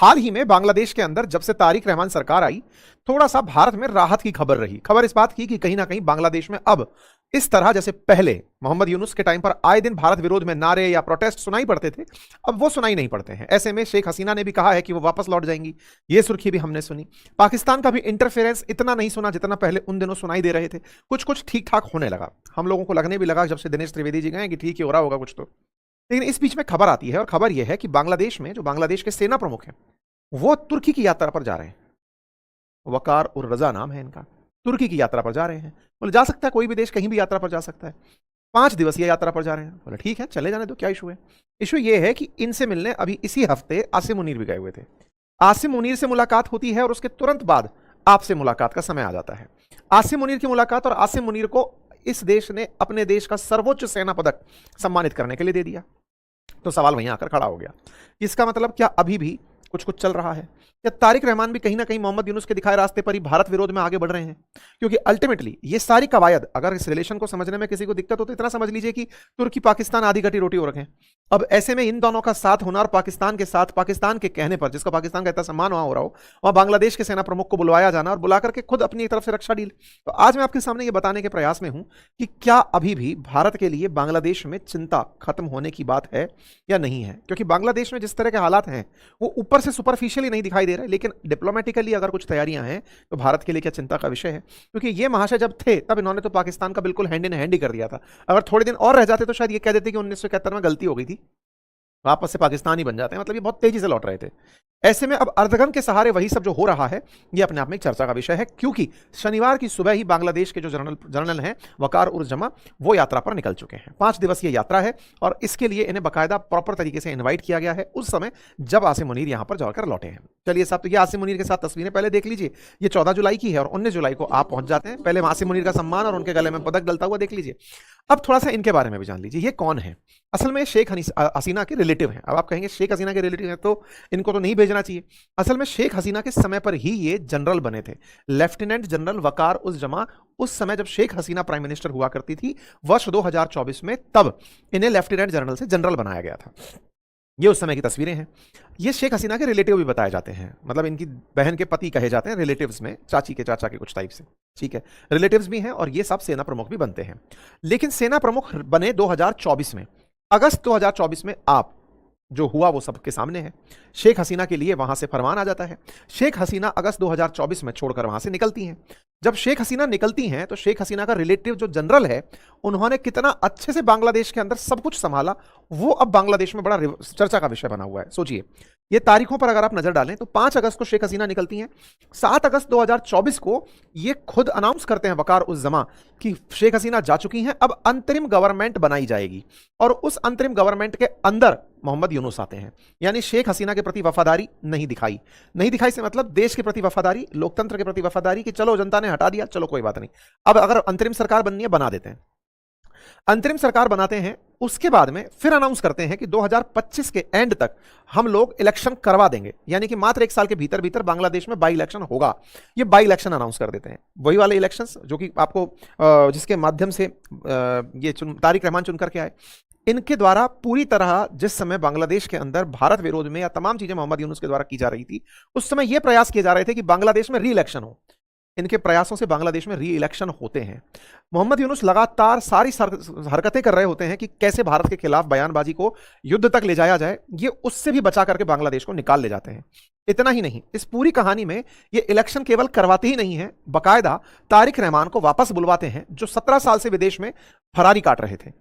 हाल ही में बांग्लादेश के अंदर जब से तारिक रहमान सरकार आई, थोड़ा सा भारत में राहत की खबर रही। खबर इस बात की कि कहीं ना कहीं बांग्लादेश में अब इस तरह जैसे पहले मोहम्मद यूनुस के टाइम पर आए दिन भारत विरोध में नारे या प्रोटेस्ट सुनाई पड़ते थे, अब वो सुनाई नहीं पड़ते हैं। ऐसे में शेख हसीना ने भी कहा है कि वो वापस लौट जाएंगी, ये सुर्खी भी हमने सुनी। पाकिस्तान का भी इंटरफेरेंस इतना नहीं सुना जितना पहले उन दिनों सुनाई दे रहे थे। कुछ कुछ ठीक ठाक होने लगा, हम लोगों को लगने भी लगा जब से दिनेश त्रिवेदी जी गए कि ठीक ही हो रहा होगा कुछ तो। लेकिन इस बीच में खबर आती है, और खबर यह है कि बांग्लादेश में जो बांग्लादेश के सेना प्रमुख हैं वो तुर्की की यात्रा पर जा रहे हैं। वकार उर रजा नाम है इनका। तुर्की की यात्रा पर जा रहे हैं। बोले जा सकता है, कोई भी देश कहीं भी यात्रा पर जा सकता है। 5 दिवसीय यात्रा पर जा रहे हैं। बोले ठीक है, चले जाने दो, क्या इशू है। इशू ये है कि इनसे मिलने अभी इसी हफ्ते आसिम मुनीर भी गए हुए थे। आसिम मुनीर से मुलाकात होती है और उसके तुरंत बाद आपसे मुलाकात का समय आ जाता है। आसिम मुनीर की मुलाकात, और आसिम मुनीर को इस देश ने अपने देश का सर्वोच्च सेना पदक सम्मानित करने के लिए दे दिया। तो सवाल वहीं आकर खड़ा हो गया, इसका मतलब क्या अभी भी कुछ कुछ चल रहा है? या तारिक रहमान भी कहीं ना कहीं मोहम्मद यूनुस के दिखाए रास्ते पर ही भारत विरोध में आगे बढ़ रहे हैं? क्योंकि अल्टीमेटली ये सारी कवायद, अगर इस रिलेशन को समझने में किसी को दिक्कत हो तो इतना समझ लीजिए कि तुर्की पाकिस्तान आधी कटी रोटी हो रखे हैं। अब ऐसे में इन दोनों का साथ होना और पाकिस्तान के साथ, पाकिस्तान के कहने पर, जिसका पाकिस्तान का इतना सम्मान वहां हो रहा हो, वहां बांग्लादेश के सेना प्रमुख को बुलवाया जाना और बुला करके खुद अपनी तरफ से रक्षा डील। तो आज मैं आपके सामने ये बताने के प्रयास में हूं कि क्या अभी भी भारत के लिए बांग्लादेश में चिंता खत्म होने की बात है या नहीं है। क्योंकि बांग्लादेश में जिस तरह के हालात हैं वो ऊपर से सुपरफिशियली नहीं दिखाई दे रहे, लेकिन डिप्लोमेटिकली अगर कुछ तैयारियां हैं तो भारत के लिए क्या चिंता का विषय है। क्योंकि ये महाशय जब थे तब इन्होंने तो पाकिस्तान का बिल्कुल हैंड इन हैंड ही कर दिया था। अगर थोड़े दिन और रह जाते तो शायद ये कह देते कि 1971 में गलती हो गई थी, वापस से पाकिस्तान ही बन जाते हैं। मतलब ये बहुत तेजी से लौट रहे थे। ऐसे में अब अर्धगन के सहारे वही सब जो हो रहा है ये अपने आप में एक चर्चा का विषय है। क्योंकि शनिवार की सुबह ही बांग्लादेश के जो जनरल हैं वकार उर जमा, वो यात्रा पर निकल चुके हैं। 5 दिवसीय यात्रा है और इसके लिए इन्हें बाकायदा प्रॉपर तरीके से इन्वाइट किया गया है उस समय जब आसिम मुनीर यहां पर जाकर लौटे हैं। चलिए साहब, तो ये आसिम मुनीर के साथ तस्वीरें पहले देख लीजिए। ये 14 जुलाई की है और 19 जुलाई को आप पहुंच जाते हैं। पहले आसिम मुनीर का सम्मान और उनके गले में पदक डलता हुआ देख लीजिए। अब थोड़ा सा इनके बारे में भी जान लीजिए, ये कौन है। असल में शेख हसीना के रिलेटिव हैं। अब आप कहेंगे शेख हसीना के रिलेटिव हैं तो इनको तो नहीं भेजना चाहिए। असल में शेख हसीना के समय पर ही ये जनरल बने थे, लेफ्टिनेंट जनरल वकार उस जमा। उस समय जब शेख हसीना प्राइम मिनिस्टर हुआ करती थी वर्ष 2024 में, तब इन्हें लेफ्टिनेंट जनरल से जनरल बनाया गया था। ये उस समय की तस्वीरें हैं। ये शेख हसीना के रिलेटिव भी बताए जाते हैं, मतलब इनकी बहन के पति कहे जाते हैं रिलेटिव्स में, चाची के चाचा के कुछ टाइप से। ठीक है, रिलेटिव्स भी हैं और ये सब सेना प्रमुख भी बनते हैं। लेकिन सेना प्रमुख बने 2024 में। अगस्त 2024 में आप जो हुआ वो सबके सामने है। शेख हसीना के लिए वहां से फरमान आ जाता है। शेख हसीना अगस्त 2024 में छोड़कर वहां से निकलती हैं। जब शेख हसीना निकलती हैं तो शेख हसीना का रिलेटिव जो जनरल है, उन्होंने कितना अच्छे से बांग्लादेश के अंदर सब कुछ संभाला, वो अब बांग्लादेश में बड़ा चर्चा का विषय बना हुआ है। सोचिए, ये तारीखों पर अगर आप नजर डालें तो 5 अगस्त को शेख हसीना निकलती हैं। 7 अगस्त 2024 को ये खुद अनाउंस करते हैं वकार उस जमा कि शेख हसीना जा चुकी हैं, अब अंतरिम गवर्नमेंट बनाई जाएगी। और उस अंतरिम गवर्नमेंट के अंदर मोहम्मद यूनुस आते हैं। यानी शेख हसीना के प्रति वफादारी नहीं दिखाई से मतलब देश के प्रति वफादारी, लोकतंत्र के प्रति वफादारी कि चलो जनता ने हटा दिया, चलो कोई बात नहीं, अब अगर अंतरिम सरकार बननी है बना देते हैं। अंतरिम सरकार बनाते हैं, उसके बाद में फिर अनाउंस करते हैं कि 2025 के एंड तक हम लोग इलेक्शन करवा देंगे। यानी कि मात्र 1 साल के भीतर भीतर बांग्लादेश में बाई इलेक्शन होगा। ये बाई इलेक्शन अनाउंस कर देते हैं, वही वाले इलेक्शंस जो कि आपको जिसके माध्यम से ये तारिक रहमान चुनकर के आए। इनके द्वारा पूरी तरह जिस समय बांग्लादेश के अंदर भारत विरोध में या तमाम चीजें मोहम्मद यूनुस के द्वारा की जा रही थी, उस समय यह प्रयास किए जा रहे थे कि बांग्लादेश में री इलेक्शन हो। इनके प्रयासों से बांग्लादेश में री इलेक्शन होते हैं। मोहम्मद यूनुस लगातार सारी हरकतें कर रहे होते हैं कि कैसे भारत के खिलाफ बयानबाजी को युद्ध तक ले जाया जाए। ये उससे भी बचा करके बांग्लादेश को निकाल ले जाते हैं। इतना ही नहीं, इस पूरी कहानी में ये इलेक्शन केवल करवाते ही नहीं है, बकायदा तारिक रहमान को वापस बुलवाते हैं, जो 17 साल से विदेश में फरारी काट रहे थे।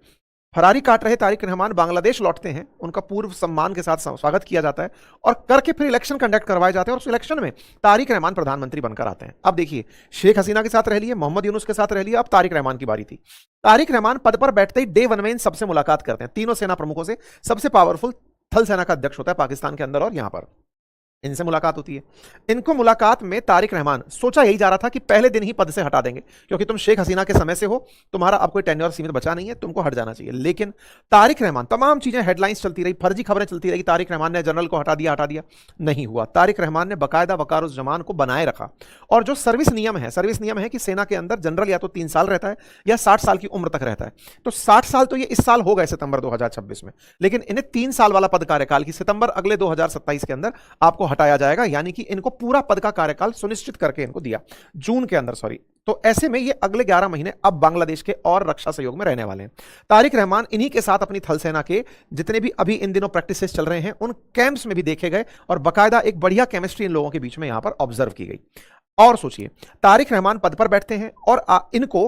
फरारी काट रहे तारिक रहमान बांग्लादेश लौटते हैं, उनका पूर्व सम्मान के साथ स्वागत किया जाता है और करके फिर इलेक्शन कंडक्ट करवाए जाते हैं और उस इलेक्शन में तारिक रहमान प्रधानमंत्री बनकर आते हैं। अब देखिए, शेख हसीना के साथ रह लिए, मोहम्मद यूनुस के साथ रह लिए, अब तारिक रहमान की बारी थी। तारिक रहमान पद पर बैठते ही डे 1 में इन सबसे मुलाकात करते हैं, तीनों सेना प्रमुखों से। सबसे पावरफुल थल सेना का अध्यक्ष होता है पाकिस्तान के अंदर और यहां पर इनसे मुलाकात होती है। इनको मुलाकात में तारिक रहमान, सोचा यही जा रहा था कि पहले दिन ही पद से हटा देंगे, क्योंकि तुम शेख हसीना के समय से हो, तुम्हारा अब कोई टेन्योर सीमित बचा नहीं है, तुमको हट जाना चाहिए। लेकिन तारिक रहमान, तमाम चीजें हेडलाइंस चलती रही, फर्जी खबरें चलती रही, तारिक रहमान ने जनरल को हटा दिया, नहीं हुआ। तारिक रहमान ने बाकायदा वकार उस जमान को बनाए रखा। और जो सर्विस नियम है कि सेना के अंदर जनरल या तो 3 साल रहता है या 60 साल की उम्र तक रहता है। तो 60 साल तो ये इस साल हो गए सितंबर 2026 में, लेकिन इन्हें 3 साल वाला पद कार्यकाल की सितंबर अगले 2027 के अंदर आपको हटाया जाएगा, यानी कि इनको पूरा पद का कार्यकाल सुनिश्चित करके इनको दिया जून के अंदर, सॉरी। तो ऐसे में ये अगले 11 महीने अब बांग्लादेश के और रक्षा सहयोग में रहने वाले हैं। तारिक रहमान इन्हीं के साथ अपनी थल सेना के जितने भी अभी इन दिनों प्रैक्टिसेस चल रहे हैं उन कैंप्स में भी देखे गए और बाकायदा एक बढ़िया केमिस्ट्री इन लोगों के बीच में यहां पर ऑब्जर्व की गई। और सोचिए, तारिक रहमान पद पर बैठते हैं और इनको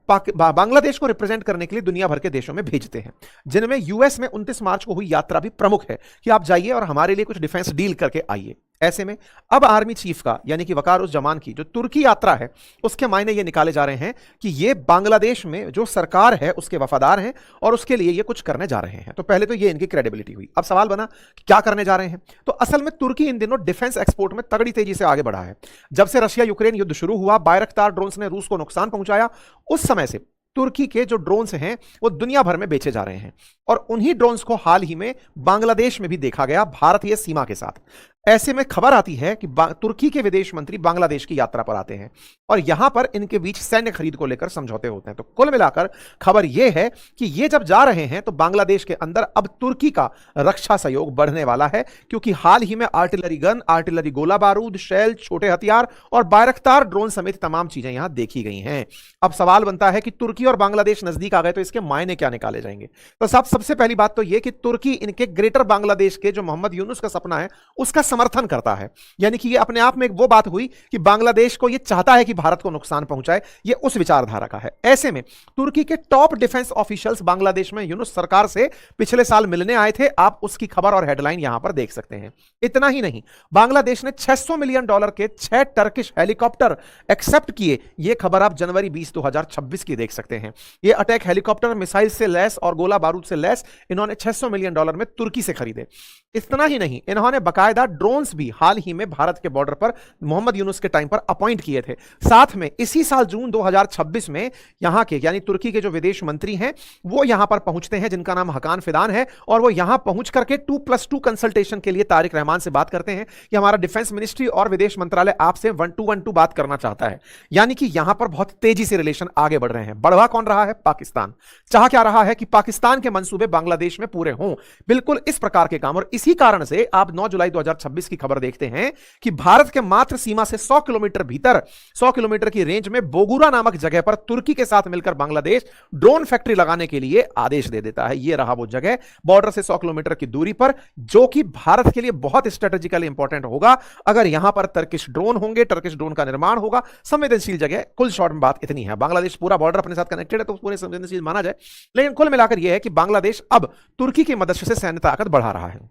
बांग्लादेश को रिप्रेजेंट करने के लिए दुनिया भर के देशों में भेजते हैं, जिनमें यूएस में 29 मार्च को हुई यात्रा भी प्रमुख है कि आप जाइए और हमारे लिए कुछ डिफेंस डील करके आइए। ऐसे में अब आर्मी चीफ का यानी कि वकारुज्जमान की जो तुर्की यात्रा है उसके मायने ये निकाले जा रहे हैं कि ये बांग्लादेश में जो सरकार है उसके वफादार हैं और उसके लिए ये कुछ करने जा रहे हैं। तो पहले तो ये इनकी क्रेडिबिलिटी हुई। अब सवाल बना कि क्या करने जा रहे हैं। तो असल में तुर्की इन दिनों डिफेंस एक्सपोर्ट में तगड़ी तेजी से आगे बढ़ा है। जब से रशिया यूक्रेन युद्ध शुरू हुआ, बायरक्तार ड्रोन्स ने रूस को नुकसान पहुंचाया, उस समय से तुर्की के जो ड्रोन्स हैं वो दुनिया भर में बेचे जा रहे हैं और उन्हीं ड्रोन्स को हाल ही में बांग्लादेश में भी देखा गया भारतीय सीमा के साथ। ऐसे में खबर आती है कि तुर्की के विदेश मंत्री बांग्लादेश की यात्रा पर आते हैं और यहां पर इनके बीच सैन्य खरीद को लेकर समझौते होते हैं। तो कुल मिलाकर खबर यह है कि ये जब जा रहे हैं तो बांग्लादेश के अंदर अब तुर्की का रक्षा सहयोग बढ़ने वाला है, क्योंकि हाल ही में आर्टिलरी गन, आर्टिलरी गोला बारूद, शेल, छोटे हथियार और बायरक्तार ड्रोन समेत तमाम चीजें यहां देखी गई हैं। अब सवाल बनता है कि तुर्की और बांग्लादेश नजदीक आ गए तो इसके मायने क्या निकाले जाएंगे। तो सबसे पहली बात तो यह कि तुर्की इनके ग्रेटर बांग्लादेश के जो मोहम्मद यूनुस का सपना है उसका समर्थन करता है, यानी कि ये अपने आप में एक वो बात हुई कि बांग्लादेश को ये चाहता है कि भारत को नुकसान पहुंचाए, ये उस विचारधारा का है। ऐसे में तुर्की के टॉप डिफेंस ऑफिशियल्स बांग्लादेश में यूनुस सरकार से पिछले साल मिलने आए थे। आप उसकी खबर और हेडलाइन यहां पर देख सकते हैं। इतना ही नहीं, बांग्लादेश ने $600 मिलियन के 6 टर्किश हेलीकॉप्टर एक्सेप्ट किए। यह खबर आप जनवरी 20, 2026 की देख सकते हैं। ये अटैक हेलीकॉप्टर मिसाइल से लैस और गोला बारूद से लैस इन्होंने $600 मिलियन में तुर्की से खरीदे। इतना ही नहीं, इन्होंने बकायदा ड्रोन्स भी हाल ही में भारत के बॉर्डर पर मोहम्मद यूनुस के टाइम पर अपॉइंट किए थे। साथ में इसी साल जून 2026 में यहां के यानी तुर्की के जो विदेश मंत्री हैं वो यहां पर पहुंचते हैं, जिनका नाम हकान फिदान है, और वो यहां पहुंच करके 2+2 कंसल्टेशन के लिए तारिक रहमान से बात करते हैं कि हमारा डिफेंस मिनिस्ट्री और विदेश मंत्रालय आपसे 1-2 बात करना चाहता है। यानी कि यहां पर बहुत तेजी से रिलेशन आगे बढ़ रहे हैं। बढ़वा कौन रहा है? पाकिस्तान। चाह क्या रहा है कि पाकिस्तान के मंसूबे बांग्लादेश में पूरे हों। बिल्कुल इस प्रकार के काम, और इसी कारण से आप 9 जुलाई 2026 की खबर देखते हैं कि भारत के मात्र सीमा से 100 किलोमीटर भीतर 100 किलोमीटर की रेंज में बोगुरा नामक जगह पर तुर्की के साथ मिलकर बांग्लादेश ड्रोन फैक्ट्री लगाने के लिए आदेश दे देता है। यह रहा वो जगह बॉर्डर से 100 किलोमीटर की दूरी पर, जो कि भारत के लिए बहुत स्ट्रेटेजिकली इंपॉर्टेंट होगा। अगर यहां पर टर्किश ड्रोन होंगे, टर्किश ड्रोन का निर्माण होगा, संवेदनशील जगह। कुल शॉर्ट में बात इतनी है, बांग्लादेश पूरा बॉर्डर अपने साथ कनेक्टेड है तो पूरे संवेदनशील माना जाए, लेकिन कुल मिलाकर यह है कि बांग्लादेश अब तुर्की की मदद से सैन्य ताकत बढ़ा रहा है।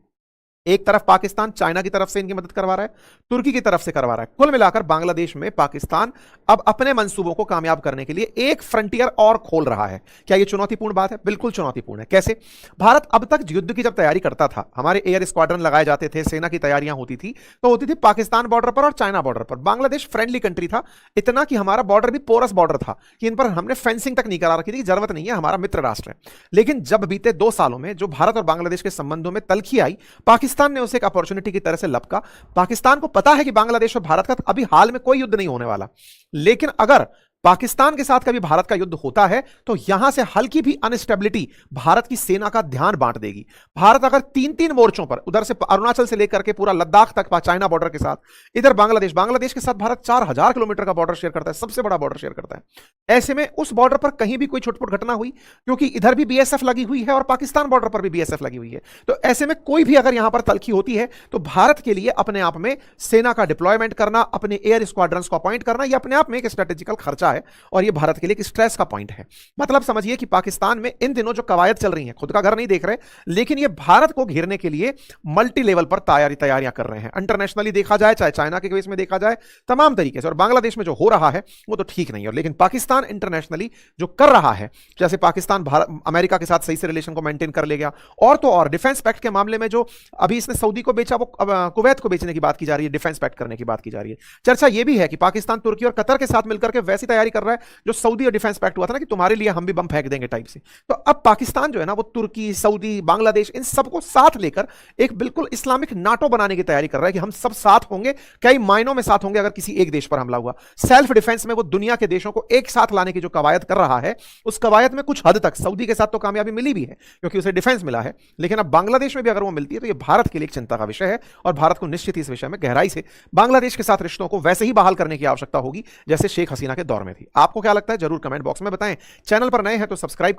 एक तरफ पाकिस्तान चाइना की तरफ से इनकी मदद करवा रहा है, तुर्की की तरफ से करवा रहा है। कुल मिलाकर बांग्लादेश में पाकिस्तान अब अपने मंसूबों को कामयाब करने के लिए एक फ्रंटियर और खोल रहा है। क्या यह चुनौतीपूर्ण बात है? बिल्कुल चुनौतीपूर्ण है। कैसे? भारत अब तक युद्ध की जब तैयारी करता था, हमारे एयर स्क्वाड्रन लगाए जाते थे, सेना की तैयारियां होती थी, तो होती थी पाकिस्तान बॉर्डर पर और चाइना बॉर्डर पर। बांग्लादेश फ्रेंडली कंट्री था, इतना कि हमारा बॉर्डर भी पोरस बॉर्डर था कि इन पर हमने फेंसिंग तक नहीं करा रखी थी, जरूरत नहीं है, हमारा मित्र राष्ट्र है। लेकिन जब बीते 2 सालों में जो भारत और बांग्लादेश के संबंधों में तलखी आई, पाकिस्तान ने उसे एक अपॉर्चुनिटी की तरह से लपका। पाकिस्तान को पता है कि बांग्लादेश और भारत का अभी हाल में कोई युद्ध नहीं होने वाला, लेकिन अगर पाकिस्तान के साथ कभी भारत का युद्ध होता है तो यहां से हल्की भी अनस्टेबिलिटी भारत की सेना का ध्यान बांट देगी। भारत अगर 3-3 मोर्चों पर, उधर से अरुणाचल से लेकर के पूरा लद्दाख तक चाइना बॉर्डर के साथ, इधर बांग्लादेश के साथ भारत 4000 किलोमीटर का बॉर्डर शेयर करता है, सबसे बड़ा बॉर्डर शेयर करता है। ऐसे में उस बॉर्डर पर कहीं भी कोई छुटपुट घटना हुई, क्योंकि इधर भी बीएसएफ लगी हुई है और पाकिस्तान बॉर्डर पर भी बीएसएफ लगी हुई है, तो ऐसे में कोई भी अगर यहां पर तलखी होती है तो भारत के लिए अपने आप में सेना का डिप्लॉयमेंट करना, अपने एयर स्क्वाड्रंस को अपॉइंट करना, यह अपने आप में एक स्ट्रेटेजिकल खर्चा है और यह भारत के लिए एक स्ट्रेस का पॉइंट है। मतलब समझिए कि पाकिस्तान में इन दिनों जो कवायद चल रही हैं, खुद का घर नहीं देख रहे, लेकिन ये भारत को घेरने के लिए मल्टी लेवल पर तैयारियां कर रहे हैं। इंटरनेशनली देखा जाए, चाहे चाइना के केस में देखा जाए, तमाम तरीके से। और बांग्लादेश में जो हो रहा है वो तो ठीक नहीं है, लेकिन पाकिस्तान इंटरनेशनली जो कर रहा है, जैसे पाकिस्तान अमेरिका के साथ सही से रिलेशन को मेंटेन कर ले गया, और तो और डिफेंस पैक्ट के मामले में जो अभी इसने सऊदी को बेचा, वो कुवैत को बेचने की बात की जा रही है, डिफेंस पैक्ट करने की बात की जा रही है। चर्चा यह भी है कि पाकिस्तान तुर्की और कतर के साथ मिलकर के वैसी तैयारी कर रहा है, जो सऊदी डिफेंस पैक्ट हुआ था ना कि तुम्हारे लिए हम भी बम फेंक देंगे टाइप से। तो अब पाकिस्तान जो है ना वो तुर्की, सऊदी, बांग्लादेश इन सबको साथ लेकर एक बिल्कुल इस्लामिक नाटो बनाने की तैयारी कर रहा है कि हम सब साथ होंगे, कई मायनों में साथ होंगे अगर किसी एक देश पर हमला हुआ। सेल्फ डिफेंस में वो दुनिया के देशों को एक साथ लाने की जो कवायद कर रहा है, उस कवायद में कुछ हद तक सऊदी के साथ तो कामयाबी मिली भी है क्योंकि उसे डिफेंस मिला है, लेकिन अब बांग्लादेश में भी अगर वो मिलती है तो ये भारत के लिए एक चिंता का विषय है और भारत को निश्चित ही इस विषय में गहराई से बांग्लादेश के साथ रिश्तों को वैसे ही बहाल करने की आवश्यकता होगी जैसे शेख हसीना के दौर में थी। आपको क्या लगता है जरूर कमेंट बॉक्स में बताएं। चैनल पर नए हैं तो सब्सक्राइब